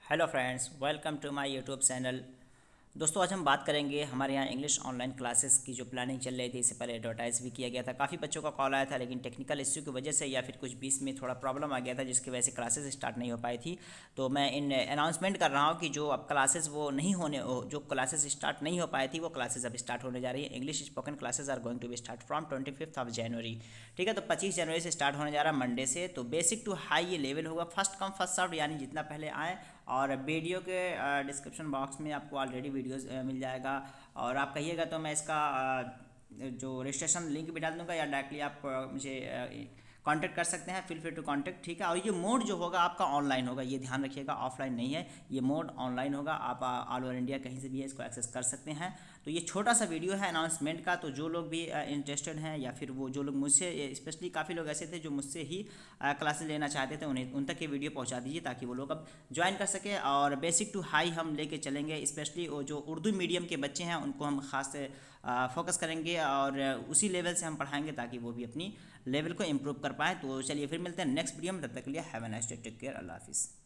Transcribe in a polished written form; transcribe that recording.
Hello friends, welcome to my YouTube channel. दोस्तों, आज हम बात करेंगे हमारे यहाँ इंग्लिश ऑनलाइन क्लासेस की जो प्लानिंग चल रही थी। इससे पहले एडवर्टाइज भी किया गया था, काफ़ी बच्चों का कॉल आया था, लेकिन टेक्निकल इश्यू की वजह से या फिर कुछ बीच में थोड़ा प्रॉब्लम आ गया था, जिसकी वजह से क्लासेस स्टार्ट नहीं हो पाई थी। तो मैं इन अनाउंसमेंट कर रहा हूँ कि जो अब क्लासेस वो नहीं होने जो क्लासेस स्टार्ट नहीं हो पाई थी, वो क्लासेस अब स्टार्ट होने जा रही है। English spoken classes are going to be start from 25 of January. ठीक है, तो 25 जनवरी से स्टार्ट होने जा रहा है, मंडे से। तो बेसिक टू हाई ये लेवल होगा, फर्स्ट कम फर्स्ट सर्व, यानी जितना पहले आए। और वीडियो के डिस्क्रिप्शन बॉक्स में आपको ऑलरेडी वीडियोस मिल जाएगा, और आप कहिएगा तो मैं इसका जो रजिस्ट्रेशन लिंक भी डाल दूंगा, या डायरेक्टली आप मुझे कांटेक्ट कर सकते हैं। Feel free to contact. ठीक है, और ये मोड जो होगा आपका ऑनलाइन होगा, ये ध्यान रखिएगा, ऑफलाइन नहीं है। ये मोड ऑनलाइन होगा, आप ऑल ओवर इंडिया कहीं से भी इसको एक्सेस कर सकते हैं। तो ये छोटा सा वीडियो है अनाउंसमेंट का, तो जो लोग भी इंटरेस्टेड हैं, या फिर वो जो लोग मुझसे, स्पेशली काफ़ी लोग ऐसे थे जो मुझसे ही क्लासेस लेना चाहते थे, उन्हें उन तक ये वीडियो पहुंचा दीजिए, ताकि वो लोग अब ज्वाइन कर सके। और बेसिक टू हाई हम लेके चलेंगे, स्पेशली वो जो उर्दू मीडियम के बच्चे हैं उनको हम खास से फोकस करेंगे, और उसी लेवल से हम पढ़ाएंगे ताकि वो भी अपनी लेवल को इम्प्रूव कर पाएँ। तो चलिए फिर मिलते हैं नेक्स्ट वीडियो में, तब तक के लिए have a nice day, take care, अल्लाह हाफिज़।